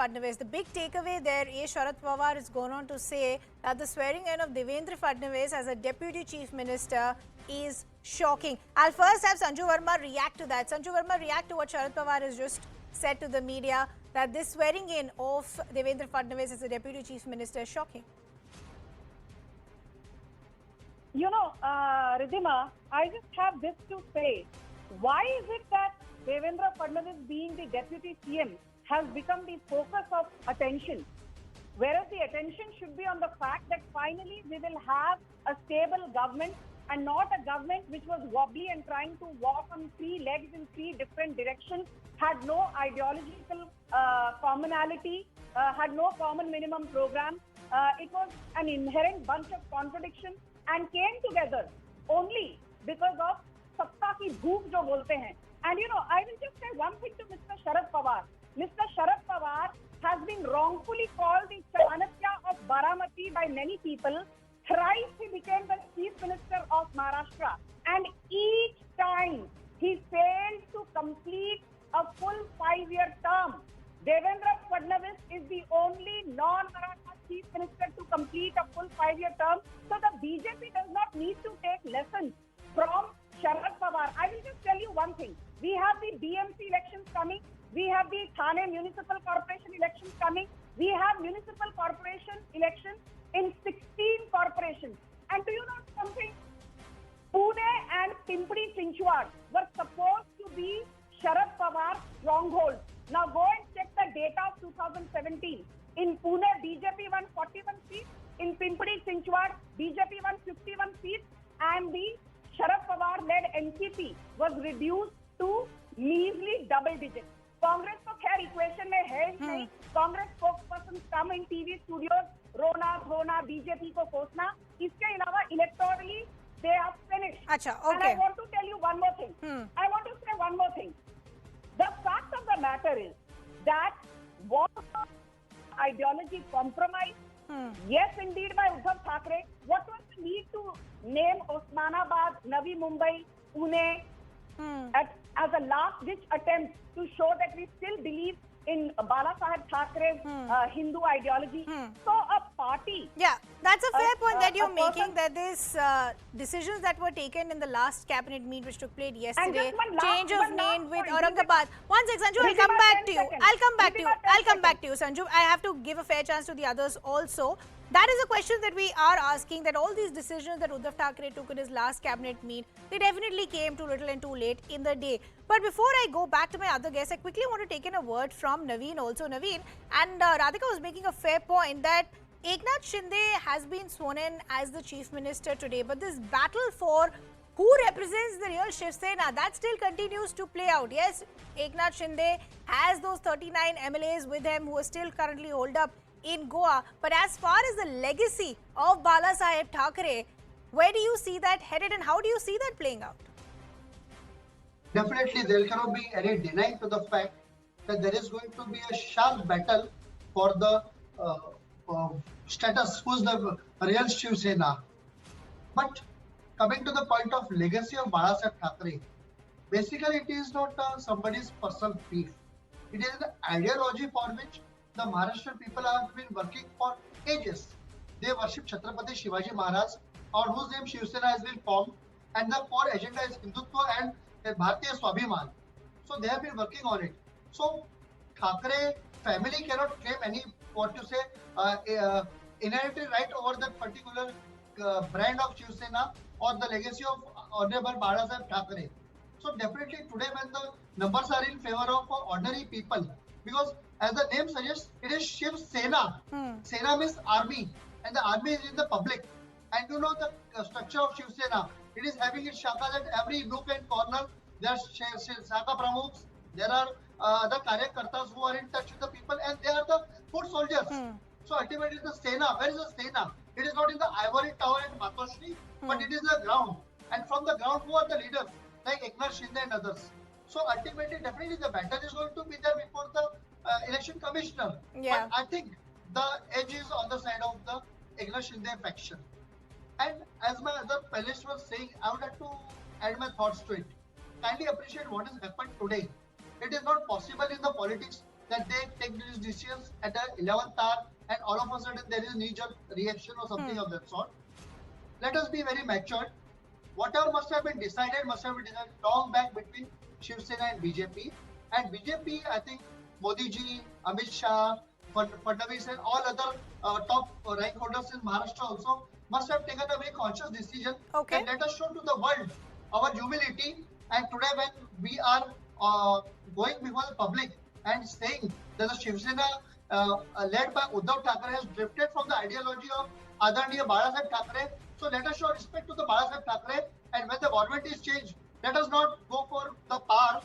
Fadnavis. The big takeaway there is Sharad Pawar has gone on to say that the swearing in of Devendra Fadnavis as a deputy chief minister is shocking. I'll first have Sanju Verma react to that. Sanju Verma, react to what Sharad Pawar has just said to the media, that this swearing in of Devendra Fadnavis as a deputy chief minister is shocking. You know, Ridhima, I just have this to say. Why is it that Devendra Fadnavis being the deputy CM has become the focus of attention? Whereas the attention should be on the fact that finally we will have a stable government and not a government which was wobbly and trying to walk on three legs in three different directions, had no ideological commonality, had no common minimum program. It was an inherent bunch of contradictions and came together only because of satta ki bhook jo bolte hain. And you know, I will just say one thing to Mr. Sharad Pawar. Mr. Sharad Pawar has been wrongfully called the Chanakya of Baramati by many people. Thrice he became the Chief Minister of Maharashtra. And each time he failed to complete a full 5-year term. Devendra Fadnavis is the only non-Maratha Chief Minister to complete a full 5-year term. So the BJP does not need to take lessons from Sharad Pawar. I will just tell you one thing. We have the BMC elections coming. We have the Thane Municipal Corporation elections coming. We have municipal corporation elections in 16 corporations. And do you know something? Pune and Pimpri Chinchwad were supposed to be Sharad Pawar's stronghold. Now go and check the data of 2017. In Pune, BJP won 41 seats. In Pimpri Chinchwad, BJP won 51 seats. And the Sharad Pawar-led NCP was reduced to measly double digits. Congress को खैर equation में है ही नहीं. Congress spokesperson कम इन TV studios रोना धोना BJP को कोसना. इसके अलावा electorally they are finished. Achha, okay. And I want to tell you one more thing. I want to say one more thing. The fact of the matter is that was ideology compromised? Yes, indeed, by Uddhav Thackeray. What was the need to name Osmanabad, Navi Mumbai, Pune as a last-ditch attempt to show that we still believe in Bala Saheb Thackeray's Hindu ideology? So a party... Yeah, that's a fair point that you're making, that these decisions that were taken in the last cabinet meet which took place yesterday, change of name with Aurangabad. One sec, Sanju, I'll come back to you. I'll come back to you, Sanju. I have to give a fair chance to the others also. That is a question that we are asking, that all these decisions that Uddhav Thackeray took in his last cabinet meet, they definitely came too little and too late in the day. But before I go back to my other guests, I quickly want to take in a word from Naveen also. Naveen, and Radhika was making a fair point that Eknath Shinde has been sworn in as the chief minister today, but this battle for who represents the real Shiv Sena, that still continues to play out. Yes, Eknath Shinde has those 39 MLAs with him who are still currently holed up in Goa. But as far as the legacy of Bala Saheb Thackeray, where do you see that headed and how do you see that playing out? Definitely, there cannot be any denying to the fact that there is going to be a sharp battle for the status, who's the real Shiv Sena. But coming to the point of legacy of Bala Saheb Thackeray, basically it is not somebody's personal beef. It is an ideology for which the Maharashtrian people have been working for ages. They worship Chhatrapati Shivaji Maharaj, on whose name Shiv Sena has been formed, and the core agenda is Hindutva and Bharatiya Swabhiman. So they have been working on it. So Thackeray family cannot claim any, inherited right over that particular brand of Shiv Sena or the legacy of Honorable Bala Saheb Thackeray. So definitely today when the numbers are in favor of ordinary people, because as the name suggests, it is Shiv Sena. Sena means army, and the army is in the public. And you know the structure of Shiv Sena. It is having its shakas at every nook and corner. There are Shaka Pramukhs, there are the Karyakartas who are in touch with the people, and they are the foot soldiers. So ultimately the Sena, where is the Sena? It is not in the ivory tower at Matoshri, but it is the ground. And from the ground, who are the leaders? Like Eknath Shinde and others. So ultimately, definitely the battle is going to be there before the election commissioner. Yeah. But I think the edge is on the side of the Eknath Shinde faction. And as my other panelists were saying, I would like to add my thoughts to it. Kindly appreciate what has happened today. It is not possible in the politics that they take these decisions at the 11th hour and all of a sudden there is knee-jerk reaction or something of that sort. Let us be very matured. Whatever must have been decided long back between Shiv Sena and BJP. And BJP, I think Modi ji, Amit Shah, Fadnavis and all other top rank holders in Maharashtra also must have taken a very conscious decision. Okay. And let us show to the world our humility. And today when we are going before the public and saying that the Shiv Sena led by Uddhav Thackeray has drifted from the ideology of Adarniya Balasaheb Thackeray. So let us show respect to the Balasaheb Thackeray, and when the government is changed, let us not go for the power.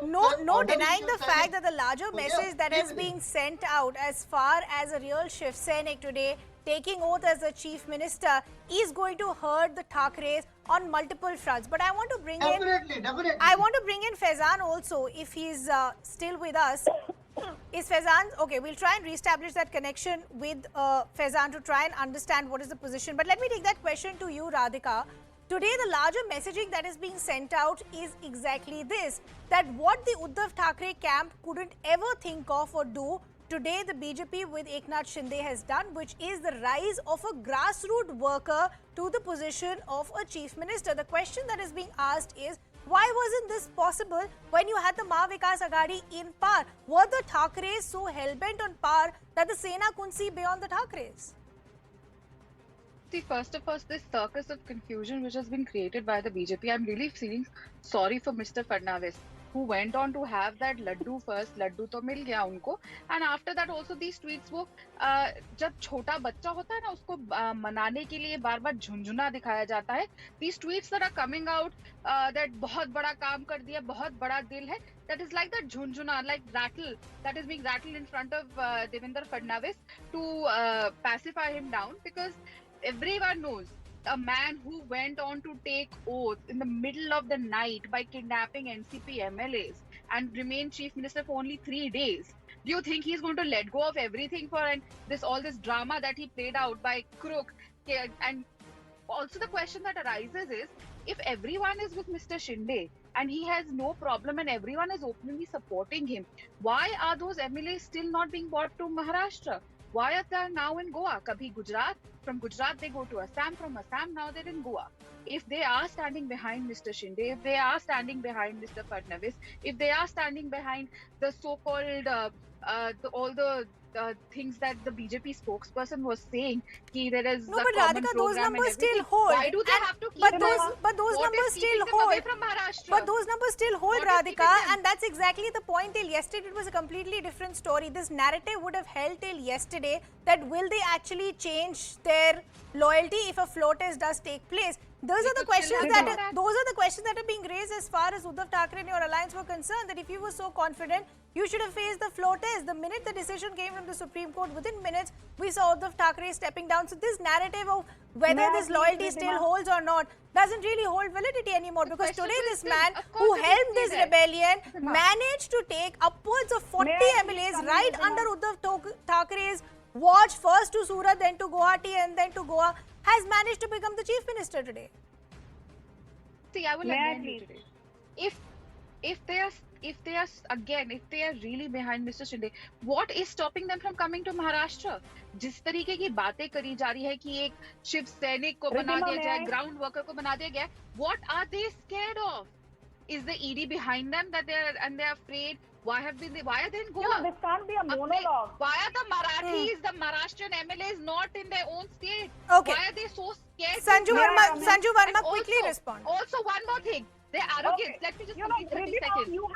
No denying the fact that the larger message that is being sent out as far as a real Shiv Sainik today taking oath as the chief minister is going to hurt the Thackerays on multiple fronts. But I want to bring Definitely. I want to bring in Faizan also if he's still with us. Is Faizan okay? We'll try and reestablish that connection with Faizan to try and understand what is the position. But let me take that question to you, Radhika. Today, the larger messaging that is being sent out is exactly this, that what the Uddhav Thackeray camp couldn't ever think of or do, today the BJP with Eknath Shinde has done, which is the rise of a grassroots worker to the position of a chief minister. The question that is being asked is, why wasn't this possible when you had the Mahavikas Aghadi in power? Were the Thackeray's so hell-bent on power that the Sena couldn't see beyond the Thackeray's? See, first of all, this circus of confusion which has been created by the BJP, I'm really feeling sorry for Mr. Fadnavis, who went on to have that laddu first. Laddu to mil gaya unko, and after that also these tweets वो जब छोटा बच्चा होता है ना उसको मनाने के लिए बार-बार झुंझुना दिखाया जाता है. These tweets that are coming out that बहुत बड़ा काम कर दिया, बहुत बड़ा दिल है, that is like that झुंझुना, like rattle that is being rattled in front of Devendra Fadnavis to pacify him down, because everyone knows a man who went on to take oath in the middle of the night by kidnapping NCP MLAs and remain chief minister for only 3 days. Do you think he's going to let go of everything for all this drama that he played out by crook? And also the question that arises is, if everyone is with Mr. Shinde and he has no problem and everyone is openly supporting him, why are those MLAs still not being brought to Maharashtra? Why are they now in Goa? Kabhi Gujarat, from Gujarat they go to Assam, from Assam now they're in Goa. If they are standing behind Mr. Shinde, if they are standing behind Mr. Fadnavis, if they are standing behind the so-called all the things that the BJP spokesperson was saying, ki there is no, but Radhika, those numbers still hold. Why do they have to keep but those numbers still hold. Away from Maharashtra? But those numbers still hold, What is Radhika, keeping and that's exactly the point. Till yesterday, it was a completely different story. This narrative would have held till yesterday that will they actually change their loyalty if a floor test does take place? Those are the questions that are being raised as far as Uddhav Thackeray and your alliance were concerned. That if you were so confident, you should have faced the floor test. The minute the decision came from the Supreme Court, within minutes, we saw Uddhav Thackeray stepping down. So this narrative of whether this loyalty still holds or not doesn't really hold validity anymore, because today this man who helmed this rebellion managed to take upwards of 40 MLAs right under Uddhav Thackeray's watch, first to Surat, then to Guwahati and then to Goa, has managed to become the chief minister today. See, I will amend you today. If they are really behind Mr. Shinde, what is stopping them from coming to Maharashtra? जिस तरीके की बातें करी जा रही है कि एक शिव सैनिक को बना दिया जाए, ग्राउंड वर्कर को बना दिया गया, what are they scared of? Is the ED behind them that they are afraid? Why are they in Goa? No, this can't be a monologue. Why are the Marathis, the Maharashtrian MLAs not in their own state? Okay. Why are they so scared? Sanju Verma, And quickly also, respond. Also, one more thing. They're arrogant. Okay. Let me just You know, complete 30 Ridhima, seconds. you